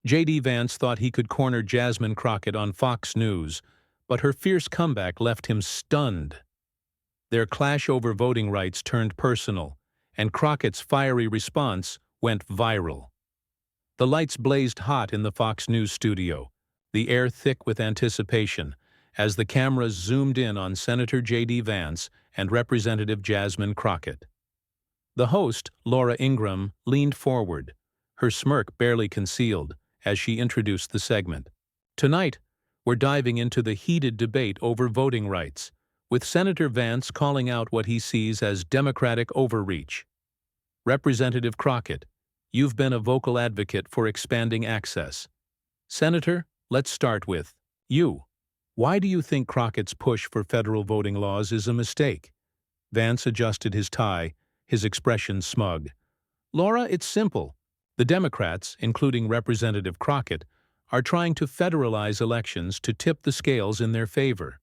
J.D. Vance thought he could corner Jasmine Crockett on Fox News, but her fierce comeback left him stunned. Their clash over voting rights turned personal, and Crockett's fiery response went viral. The lights blazed hot in the Fox News studio, the air thick with anticipation, as the cameras zoomed in on Senator J.D. Vance and Representative Jasmine Crockett. The host, Laura Ingraham, leaned forward, her smirk barely concealed, as she introduced the segment. Tonight, we're diving into the heated debate over voting rights, with Senator Vance calling out what he sees as Democratic overreach. Representative Crockett, you've been a vocal advocate for expanding access. Senator, let's start with you. Why do you think Crockett's push for federal voting laws is a mistake? Vance adjusted his tie, his expression smug. Laura, it's simple. The Democrats, including Representative Crockett, are trying to federalize elections to tip the scales in their favor.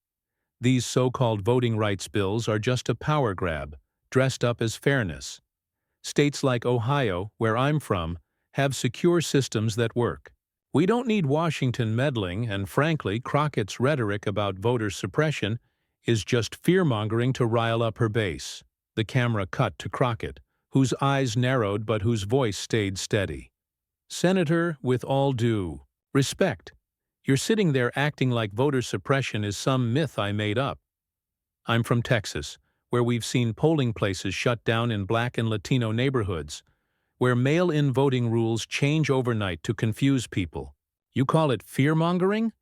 These so-called voting rights bills are just a power grab, dressed up as fairness. States like Ohio, where I'm from, have secure systems that work. We don't need Washington meddling, and frankly, Crockett's rhetoric about voter suppression is just fear-mongering to rile up her base. The camera cut to Crockett, whose eyes narrowed but whose voice stayed steady. Senator, with all due respect, you're sitting there acting like voter suppression is some myth I made up. I'm from Texas, where we've seen polling places shut down in Black and Latino neighborhoods, where mail-in voting rules change overnight to confuse people. You call it fear-mongering?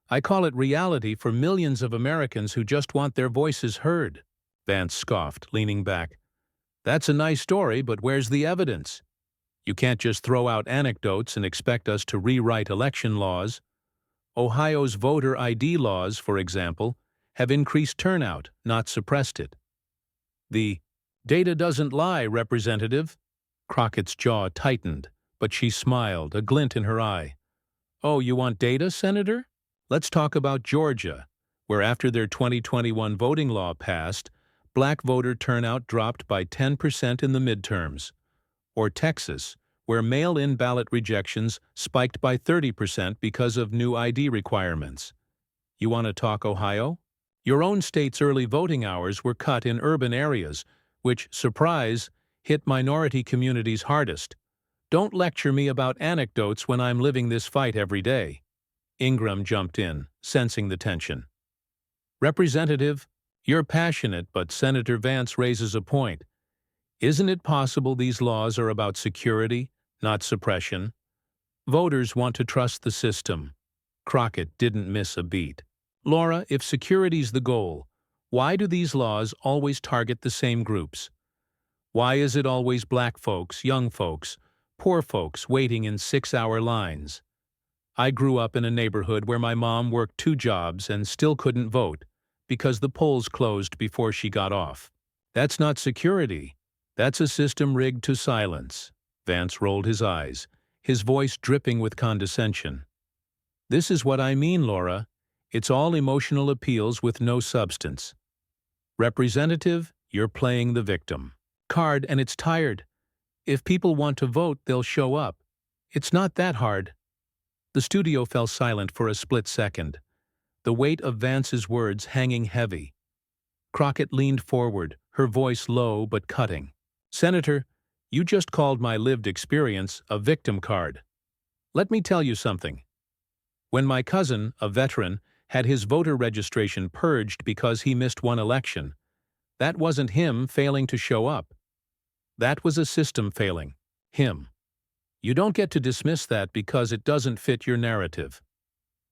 I call it reality for millions of Americans who just want their voices heard. Vance scoffed, leaning back. That's a nice story, but where's the evidence? You can't just throw out anecdotes and expect us to rewrite election laws. Ohio's voter ID laws, for example, have increased turnout, not suppressed it. The data doesn't lie, Representative. Crockett's jaw tightened, but she smiled, a glint in her eye. Oh, you want data, Senator? Let's talk about Georgia, where after their 2021 voting law passed, Black voter turnout dropped by 10% in the midterms. Or Texas, where mail-in ballot rejections spiked by 30% because of new ID requirements. You want to talk Ohio? Your own state's early voting hours were cut in urban areas, which, surprise, hit minority communities hardest. Don't lecture me about anecdotes when I'm living this fight every day. Ingraham jumped in, sensing the tension. Representative, you're passionate, but Senator Vance raises a point. Isn't it possible these laws are about security, not suppression? Voters want to trust the system. Crockett didn't miss a beat. Laura, if security's the goal, why do these laws always target the same groups? Why is it always Black folks, young folks, poor folks waiting in 6-hour lines? I grew up in a neighborhood where my mom worked 2 jobs and still couldn't vote because the polls closed before she got off. That's not security. That's a system rigged to silence. Vance rolled his eyes, his voice dripping with condescension. This is what I mean, Laura. It's all emotional appeals with no substance. Representative, you're playing the victim card, and it's tired. If people want to vote, they'll show up. It's not that hard. The studio fell silent for a split second, the weight of Vance's words hanging heavy. Crockett leaned forward, her voice low but cutting. Senator, you just called my lived experience a victim card. Let me tell you something. When my cousin, a veteran, had his voter registration purged because he missed one election, that wasn't him failing to show up. That was a system failing. Him. You don't get to dismiss that because it doesn't fit your narrative.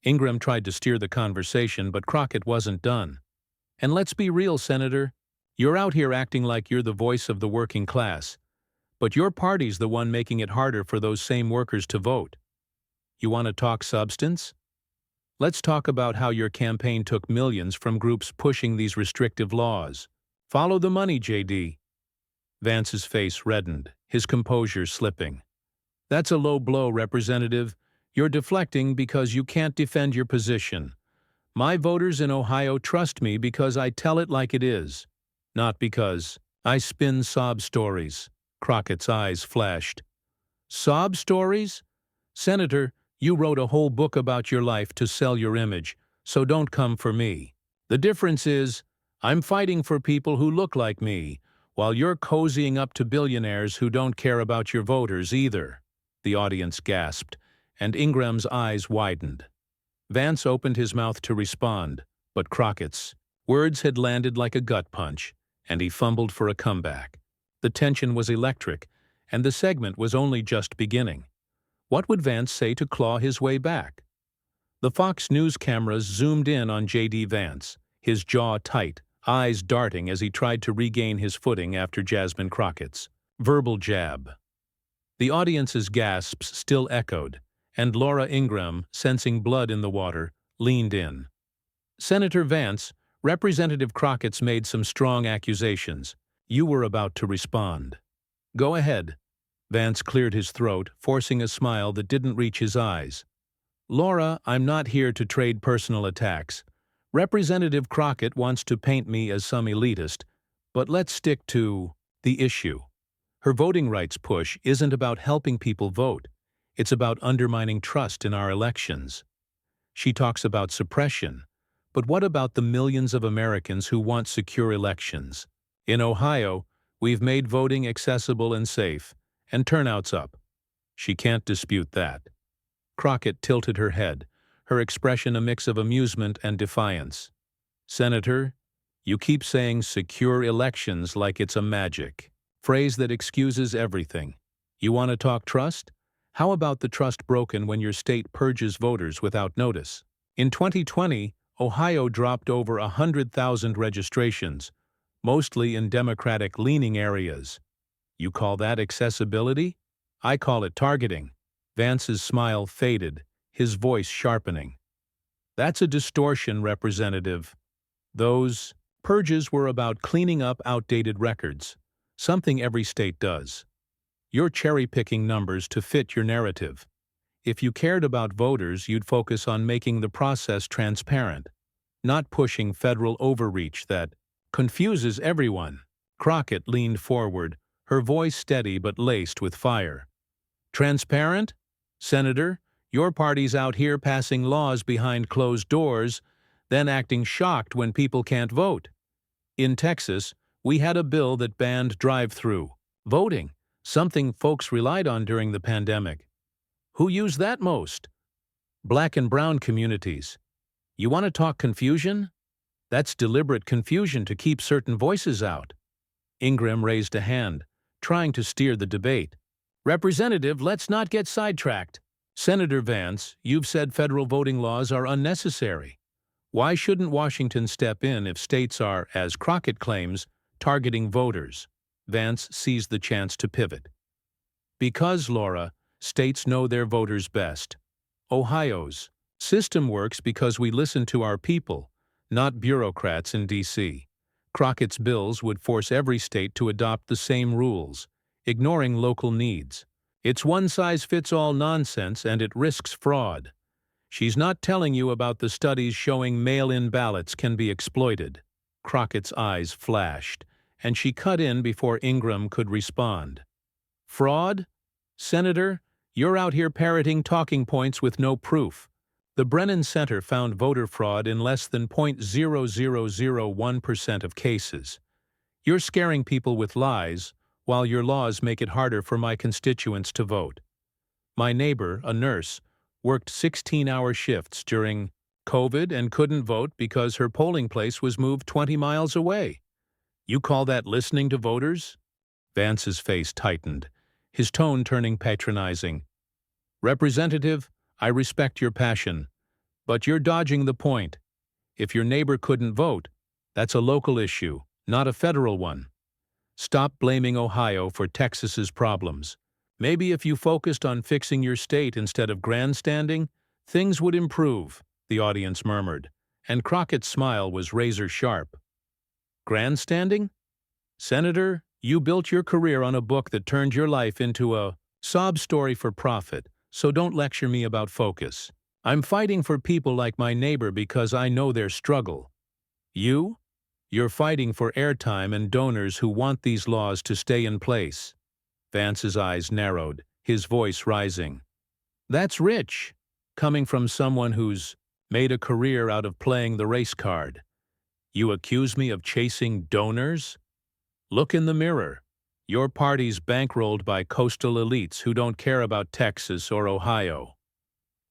Ingraham tried to steer the conversation, but Crockett wasn't done. And let's be real, Senator. You're out here acting like you're the voice of the working class, but your party's the one making it harder for those same workers to vote. You want to talk substance? Let's talk about how your campaign took millions from groups pushing these restrictive laws. Follow the money, J.D. Vance's face reddened, his composure slipping. That's a low blow, Representative. You're deflecting because you can't defend your position. My voters in Ohio trust me because I tell it like it is, not because I spin sob stories. Crockett's eyes flashed. Sob stories? Senator, You wrote a whole book about your life to sell your image, so don't come for me. The difference is, I'm fighting for people who look like me, while you're cozying up to billionaires who don't care about your voters either." The audience gasped, and Ingram's eyes widened. Vance opened his mouth to respond, but Crockett's words had landed like a gut punch, and he fumbled for a comeback. The tension was electric, and the segment was only just beginning. What would Vance say to claw his way back? The Fox News cameras zoomed in on J.D. Vance, his jaw tight, eyes darting as he tried to regain his footing after Jasmine Crockett's verbal jab. The audience's gasps still echoed, and Laura Ingraham, sensing blood in the water, leaned in. "Senator Vance, Representative Crockett's made some strong accusations. You were about to respond." "Go ahead." Vance cleared his throat, forcing a smile that didn't reach his eyes. "Laura, I'm not here to trade personal attacks. Representative Crockett wants to paint me as some elitist, but let's stick to the issue. Her voting rights push isn't about helping people vote. It's about undermining trust in our elections. She talks about suppression, but what about the millions of Americans who want secure elections? In Ohio, we've made voting accessible and safe, and turnout's up. She can't dispute that." Crockett tilted her head, her expression a mix of amusement and defiance. "Senator, you keep saying secure elections like it's a magic phrase that excuses everything. You want to talk trust? How about the trust broken when your state purges voters without notice? In 2020, Ohio dropped over 100,000 registrations, mostly in Democratic-leaning areas. You call that accessibility? I call it targeting." Vance's smile faded, his voice sharpening. "That's a distortion, Representative. Those purges were about cleaning up outdated records, something every state does. You're cherry-picking numbers to fit your narrative. If you cared about voters, you'd focus on making the process transparent, not pushing federal overreach that confuses everyone." Crockett leaned forward, her voice steady but laced with fire. "Transparent? Senator, your party's out here passing laws behind closed doors, then acting shocked when people can't vote. In Texas, we had a bill that banned drive-through voting, something folks relied on during the pandemic. Who used that most? Black and brown communities. You want to talk confusion? That's deliberate confusion to keep certain voices out." Ingram raised a hand, trying to steer the debate. "Representative, let's not get sidetracked. Senator Vance, you've said federal voting laws are unnecessary. Why shouldn't Washington step in if states are, as Crockett claims, targeting voters?" Vance seized the chance to pivot. "Because, Laura, states know their voters best. Ohio's system works because we listen to our people, not bureaucrats in D.C. Crockett's bills would force every state to adopt the same rules, ignoring local needs. It's one-size-fits-all nonsense, and it risks fraud. She's not telling you about the studies showing mail-in ballots can be exploited." Crockett's eyes flashed, and she cut in before Ingram could respond. "Fraud? Senator, you're out here parroting talking points with no proof. The Brennan Center found voter fraud in less than 0.0001% of cases. You're scaring people with lies, while your laws make it harder for my constituents to vote. My neighbor, a nurse, worked 16-hour shifts during COVID and couldn't vote because her polling place was moved 20 miles away. You call that listening to voters?" Vance's face tightened, his tone turning patronizing. "Representative, I respect your passion, but you're dodging the point. If your neighbor couldn't vote, that's a local issue, not a federal one. Stop blaming Ohio for Texas's problems. Maybe if you focused on fixing your state instead of grandstanding, things would improve," the audience murmured, and Crockett's smile was razor-sharp. "Grandstanding? Senator, you built your career on a book that turned your life into a sob story for profit, so don't lecture me about focus. I'm fighting for people like my neighbor because I know their struggle. You? You're fighting for airtime and donors who want these laws to stay in place." Vance's eyes narrowed, his voice rising. "That's rich. coming from someone who's made a career out of playing the race card. You accuse me of chasing donors? Look in the mirror. Your party's bankrolled by coastal elites who don't care about Texas or Ohio.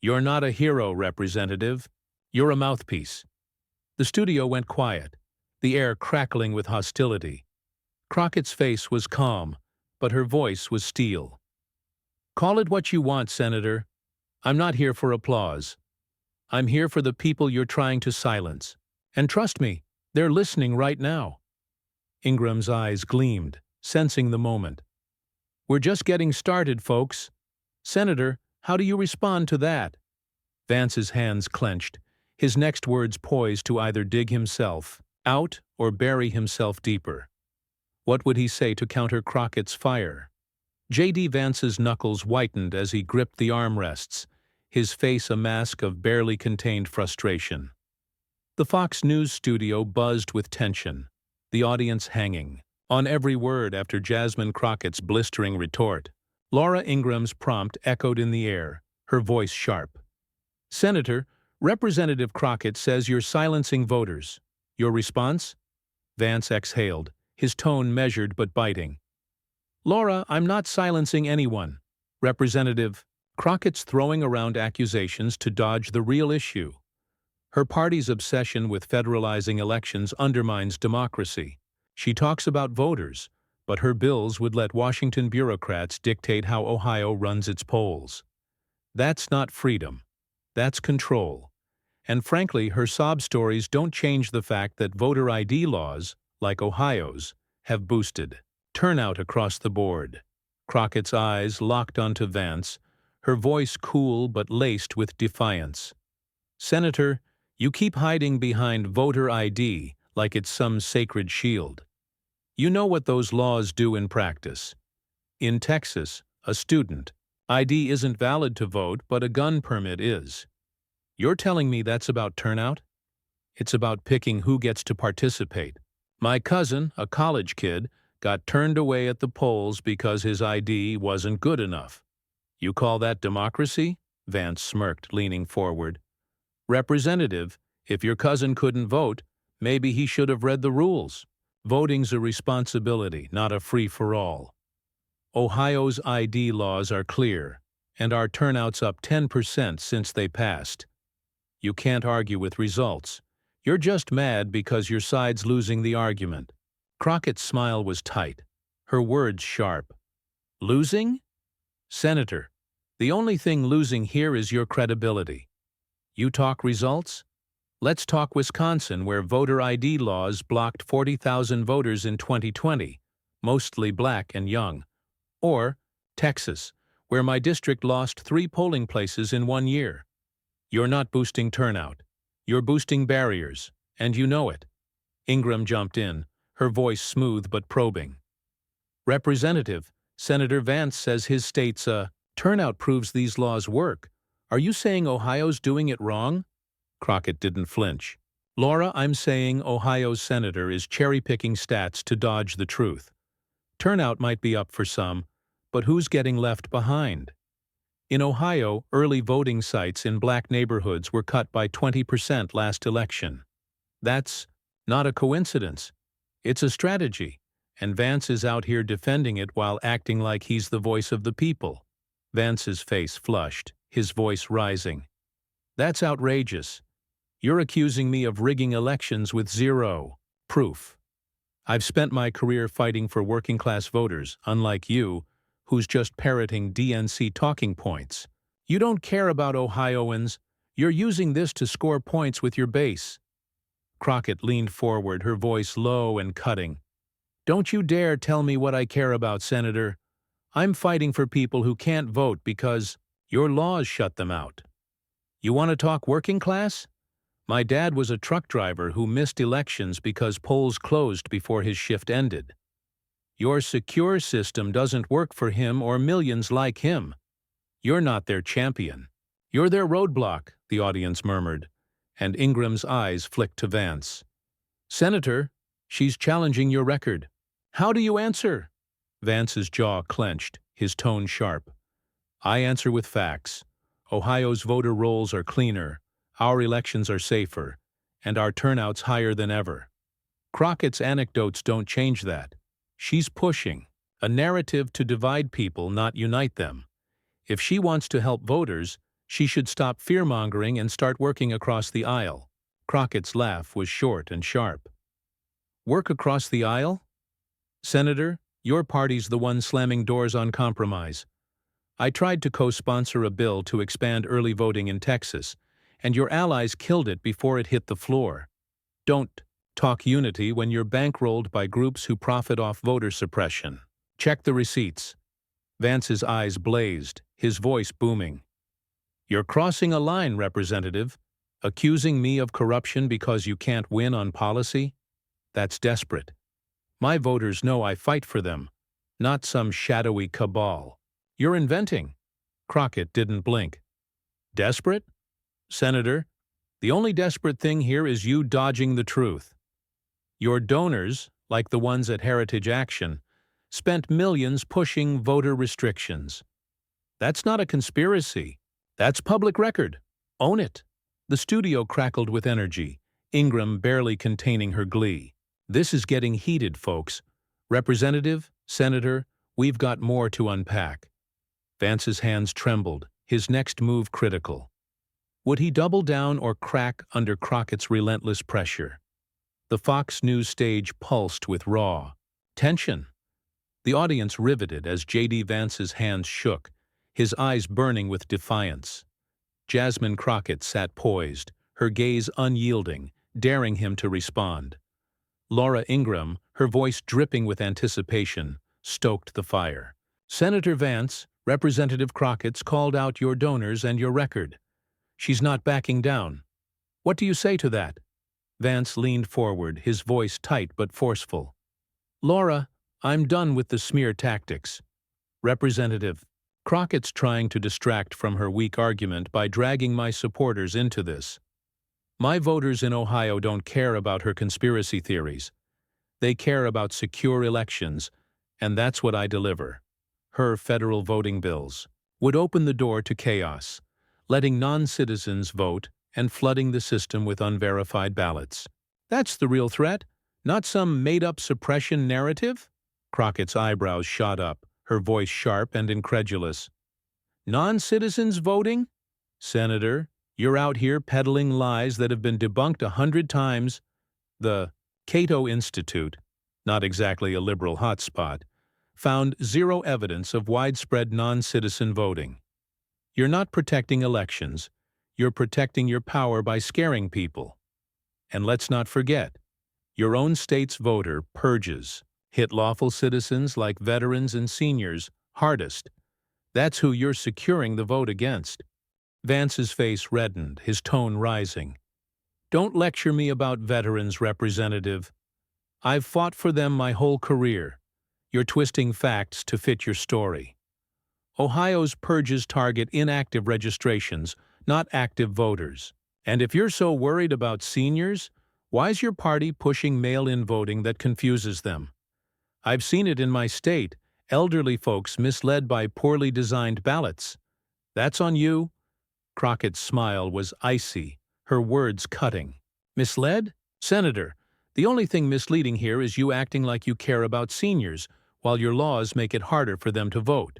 You're not a hero, Representative. You're a mouthpiece. The studio went quiet, the air crackling with hostility. Crockett's face was calm, but her voice was steel. Call it what you want, Senator. I'm not here for applause. I'm here for the people you're trying to silence. And trust me, they're listening right now. Ingram's eyes gleamed, sensing the moment. We're just getting started, folks. Senator, how do you respond to that? Vance's hands clenched, his next words poised to either dig himself out or bury himself deeper. What would he say to counter Crockett's fire? J.D. Vance's knuckles whitened as he gripped the armrests, his face a mask of barely contained frustration. The Fox News studio buzzed with tension, the audience hanging on every word after Jasmine Crockett's blistering retort. Laura Ingram's prompt echoed in the air, her voice sharp. Senator, Representative Crockett says you're silencing voters. Your response? Vance exhaled, his tone measured but biting. Laura, I'm not silencing anyone. Representative Crockett's throwing around accusations to dodge the real issue. Her party's obsession with federalizing elections undermines democracy. She talks about voters, but her bills would let Washington bureaucrats dictate how Ohio runs its polls. That's not freedom. That's control. And frankly, her sob stories don't change the fact that voter ID laws, like Ohio's, have boosted turnout across the board. Crockett's eyes locked onto Vance, her voice cool but laced with defiance. Senator, you keep hiding behind voter ID like it's some sacred shield. You know what those laws do in practice. In Texas, a student ID isn't valid to vote, but a gun permit is. You're telling me that's about turnout? It's about picking who gets to participate. My cousin, a college kid, got turned away at the polls because his ID wasn't good enough. You call that democracy? Vance smirked, leaning forward. Representative, if your cousin couldn't vote, maybe he should have read the rules. Voting's a responsibility, not a free-for-all. Ohio's ID laws are clear, and our turnout's up 10% since they passed. You can't argue with results. You're just mad because your side's losing the argument. Crockett's smile was tight, her words sharp. Losing? Senator, the only thing losing here is your credibility. You talk results? Let's talk Wisconsin, where voter ID laws blocked 40,000 voters in 2020, mostly black and young. Or Texas, where my district lost 3 polling places in 1 year. You're not boosting turnout. You're boosting barriers, and you know it. Ingram jumped in, her voice smooth but probing. Representative, Senator Vance says his state's turnout proves these laws work. Are you saying Ohio's doing it wrong? Crockett didn't flinch. Laura, I'm saying Ohio's senator is cherry-picking stats to dodge the truth. Turnout might be up for some, but who's getting left behind? In Ohio, early voting sites in black neighborhoods were cut by 20% last election. That's not a coincidence. It's a strategy, and Vance is out here defending it while acting like he's the voice of the people. Vance's face flushed, his voice rising. That's outrageous. You're accusing me of rigging elections with zero proof. I've spent my career fighting for working-class voters, unlike you, who's just parroting DNC talking points. You don't care about Ohioans. You're using this to score points with your base. Crockett leaned forward, her voice low and cutting. Don't you dare tell me what I care about, Senator. I'm fighting for people who can't vote because your laws shut them out. You want to talk working class? My dad was a truck driver who missed elections because polls closed before his shift ended. Your secure system doesn't work for him or millions like him. You're not their champion. You're their roadblock, the audience murmured, and Ingram's eyes flicked to Vance. Senator, she's challenging your record. How do you answer? Vance's jaw clenched, his tone sharp. I answer with facts. Ohio's voter rolls are cleaner, our elections are safer, and our turnout's higher than ever. Crockett's anecdotes don't change that. She's pushing a narrative to divide people, not unite them. If she wants to help voters, she should stop fear-mongering and start working across the aisle. Crockett's laugh was short and sharp. Work across the aisle? Senator, your party's the one slamming doors on compromise. I tried to co-sponsor a bill to expand early voting in Texas, and your allies killed it before it hit the floor. Don't talk unity when you're bankrolled by groups who profit off voter suppression. Check the receipts. Vance's eyes blazed, his voice booming. You're crossing a line, Representative. Accusing me of corruption because you can't win on policy? That's desperate. My voters know I fight for them, not some shadowy cabal. You're inventing. Crockett didn't blink. Desperate? Senator, the only desperate thing here is you dodging the truth. Your donors, like the ones at Heritage Action, spent millions pushing voter restrictions. That's not a conspiracy. That's public record. Own it. The studio crackled with energy, Ingram barely containing her glee. This is getting heated, folks. Representative, Senator, we've got more to unpack. Vance's hands trembled, his next move critical. Would he double down or crack under Crockett's relentless pressure? The Fox News stage pulsed with raw tension. The audience riveted as J.D. Vance's hands shook, his eyes burning with defiance. Jasmine Crockett sat poised, her gaze unyielding, daring him to respond. Laura Ingram, her voice dripping with anticipation, stoked the fire. Senator Vance, Representative Crockett's called out your donors and your record. She's not backing down. What do you say to that? Vance leaned forward, his voice tight but forceful. Laura, I'm done with the smear tactics. Representative, Crockett's trying to distract from her weak argument by dragging my supporters into this. My voters in Ohio don't care about her conspiracy theories. They care about secure elections, and that's what I deliver. Her federal voting bills would open the door to chaos, letting non-citizens vote and flooding the system with unverified ballots. That's the real threat, not some made-up suppression narrative? Crockett's eyebrows shot up, her voice sharp and incredulous. Non-citizens voting? Senator, you're out here peddling lies that have been debunked 100 times. The Cato Institute, not exactly a liberal hotspot, found zero evidence of widespread non-citizen voting. You're not protecting elections. You're protecting your power by scaring people. And let's not forget, your own state's voter purges hit lawful citizens like veterans and seniors hardest. That's who you're securing the vote against. Vance's face reddened, his tone rising. Don't lecture me about veterans, Representative. I've fought for them my whole career. You're twisting facts to fit your story. Ohio's purges target inactive registrations, not active voters. And if you're so worried about seniors, why's your party pushing mail-in voting that confuses them? I've seen it in my state, elderly folks misled by poorly designed ballots. That's on you. Crockett's smile was icy, her words cutting. Misled? Senator, the only thing misleading here is you acting like you care about seniors, while your laws make it harder for them to vote.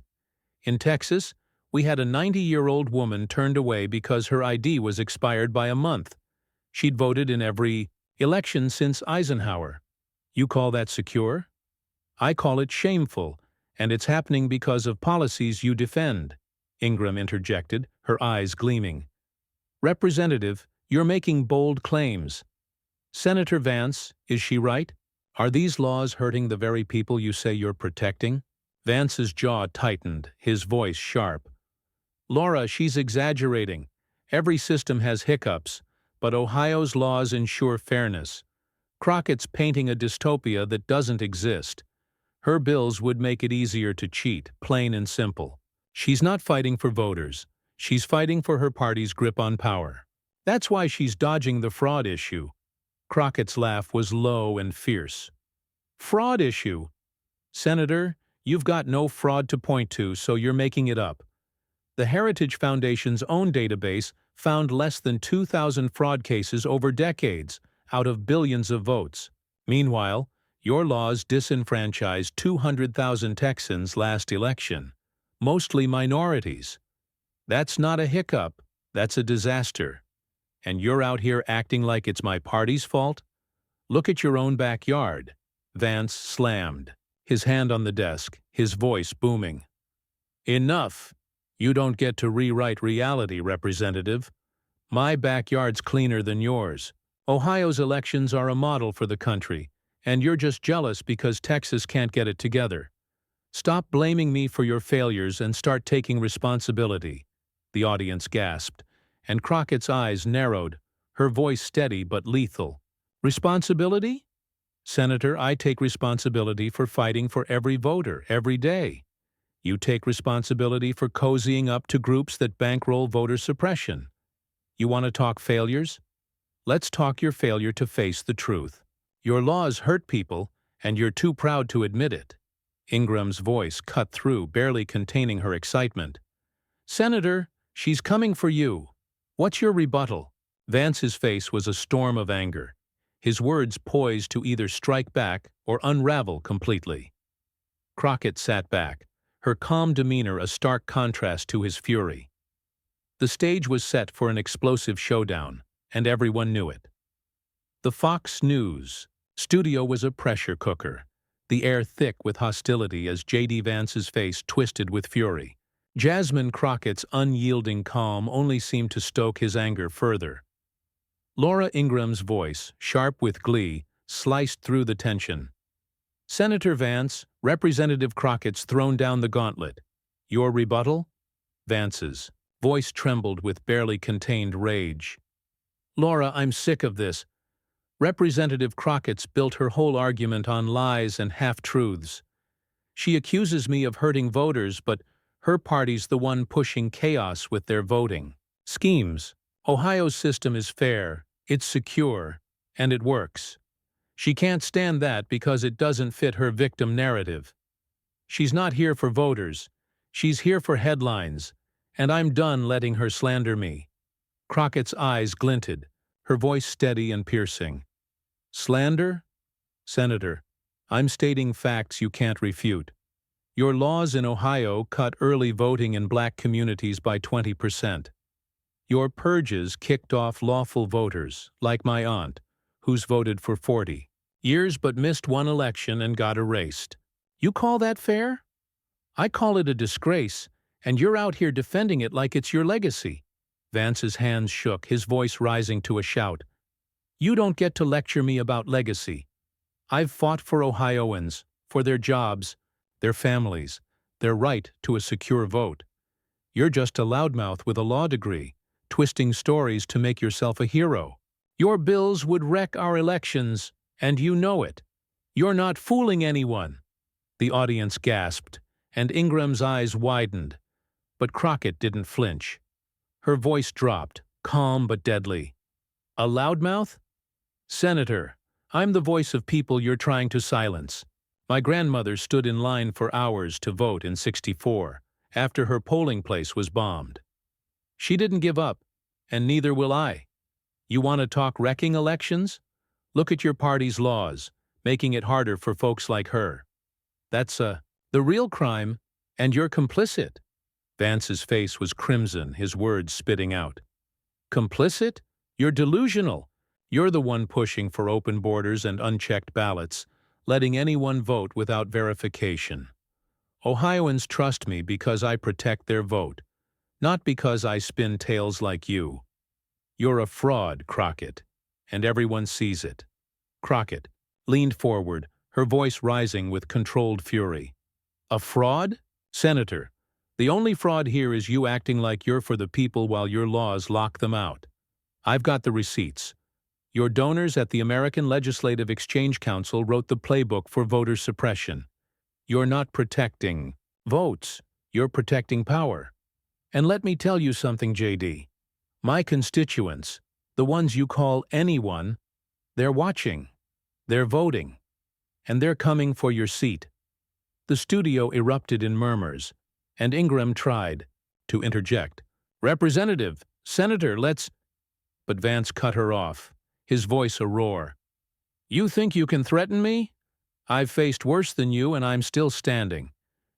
In Texas, we had a 90-year-old woman turned away because her ID was expired by a month. She'd voted in every election since Eisenhower. You call that secure? I call it shameful, and it's happening because of policies you defend, Ingram interjected, her eyes gleaming. Representative, you're making bold claims. Senator Vance, is she right? Are these laws hurting the very people you say you're protecting? Vance's jaw tightened, his voice sharp. Laura, she's exaggerating. Every system has hiccups, but Ohio's laws ensure fairness. Crockett's painting a dystopia that doesn't exist. Her bills would make it easier to cheat, plain and simple. She's not fighting for voters. She's fighting for her party's grip on power. That's why she's dodging the fraud issue. Crockett's laugh was low and fierce. Fraud issue? Senator, you've got no fraud to point to, so you're making it up. The Heritage Foundation's own database found less than 2,000 fraud cases over decades, out of billions of votes. Meanwhile, your laws disenfranchised 200,000 Texans last election, mostly minorities. That's not a hiccup, that's a disaster. And you're out here acting like it's my party's fault? Look at your own backyard. Vance slammed, his hand on the desk, his voice booming. Enough! You don't get to rewrite reality, Representative. My backyard's cleaner than yours. Ohio's elections are a model for the country, and you're just jealous because Texas can't get it together. Stop blaming me for your failures and start taking responsibility. The audience gasped, and Crockett's eyes narrowed, her voice steady but lethal. Responsibility? Senator, I take responsibility for fighting for every voter, every day. You take responsibility for cozying up to groups that bankroll voter suppression. You want to talk failures? Let's talk your failure to face the truth. Your laws hurt people, and you're too proud to admit it. Ingram's voice cut through, barely containing her excitement. Senator, she's coming for you. What's your rebuttal? Vance's face was a storm of anger, his words poised to either strike back or unravel completely. Crockett sat back, her calm demeanor a stark contrast to his fury. The stage was set for an explosive showdown, and everyone knew it. The Fox News studio was a pressure cooker, the air thick with hostility as J.D. Vance's face twisted with fury. Jasmine Crockett's unyielding calm only seemed to stoke his anger further. Laura Ingram's voice, sharp with glee, sliced through the tension. Senator Vance, Representative Crockett's thrown down the gauntlet. Your rebuttal? Vance's voice trembled with barely contained rage. Laura, I'm sick of this. Representative Crockett's built her whole argument on lies and half-truths. She accuses me of hurting voters, but her party's the one pushing chaos with their voting schemes. Ohio's system is fair, it's secure, and it works. She can't stand that because it doesn't fit her victim narrative. She's not here for voters. She's here for headlines, and I'm done letting her slander me. Crockett's eyes glinted, her voice steady and piercing. Slander? Senator, I'm stating facts you can't refute. Your laws in Ohio cut early voting in black communities by 20%. Your purges kicked off lawful voters, like my aunt, who's voted for 40 years but missed one election and got erased. You call that fair? I call it a disgrace, and you're out here defending it like it's your legacy. Vance's hands shook, his voice rising to a shout. You don't get to lecture me about legacy. I've fought for Ohioans, for their jobs, their families, their right to a secure vote. You're just a loudmouth with a law degree, twisting stories to make yourself a hero. Your bills would wreck our elections, and you know it. You're not fooling anyone. The audience gasped, and Ingram's eyes widened, but Crockett didn't flinch. Her voice dropped, calm but deadly. A loudmouth? Senator, I'm the voice of people you're trying to silence. My grandmother stood in line for hours to vote in '64, after her polling place was bombed. She didn't give up, and neither will I. You want to talk wrecking elections? Look at your party's laws, making it harder for folks like her. That's the real crime, and you're complicit. Vance's face was crimson, his words spitting out. Complicit? You're delusional. You're the one pushing for open borders and unchecked ballots, letting anyone vote without verification. Ohioans trust me because I protect their vote, not because I spin tales like you. You're a fraud, Crockett, and everyone sees it. Crockett leaned forward, her voice rising with controlled fury. A fraud? Senator, the only fraud here is you acting like you're for the people while your laws lock them out. I've got the receipts. Your donors at the American Legislative Exchange Council wrote the playbook for voter suppression. You're not protecting votes, you're protecting power. And let me tell you something, J.D. My constituents, the ones you call anyone, they're watching, they're voting, and they're coming for your seat. The studio erupted in murmurs, and Ingram tried. to interject. "Representative, Senator, let's—" But Vance cut her off, his voice a roar. "You think you can threaten me? I've faced worse than you and I'm still standing.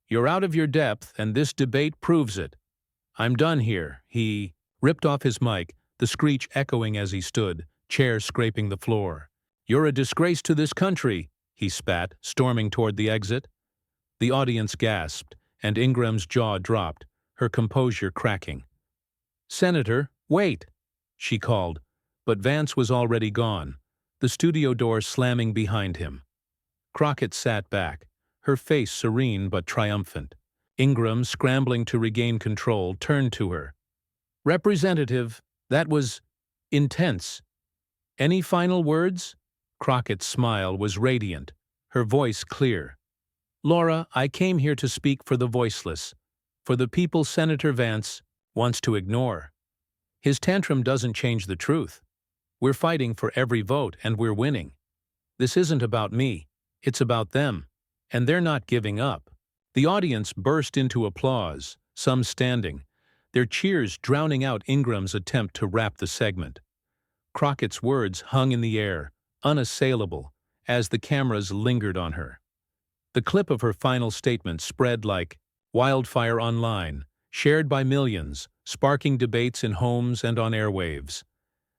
You're out of your depth and this debate proves it. I'm done here." He ripped off his mic, the screech echoing as he stood, chair scraping the floor. "You're a disgrace to this country," he spat, storming toward the exit. The audience gasped, and Ingram's jaw dropped, her composure cracking. "Senator, wait!" she called, but Vance was already gone, the studio door slamming behind him. Crockett sat back, her face serene but triumphant. Ingram, scrambling to regain control, turned to her. "Representative, that was intense. Any final words?" Crockett's smile was radiant, her voice clear. "Laura, I came here to speak for the voiceless, for the people Senator Vance wants to ignore. His tantrum doesn't change the truth. We're fighting for every vote and we're winning. This isn't about me, it's about them, and they're not giving up." The audience burst into applause, some standing, their cheers drowning out Ingram's attempt to wrap the segment. Crockett's words hung in the air, unassailable, as the cameras lingered on her. The clip of her final statement spread like wildfire online, shared by millions, sparking debates in homes and on airwaves.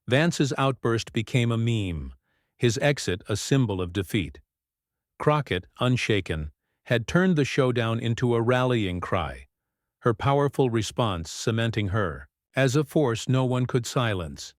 Vance's outburst became a meme, his exit a symbol of defeat. Crockett, unshaken, had turned the showdown into a rallying cry, her powerful response cementing her as a force no one could silence.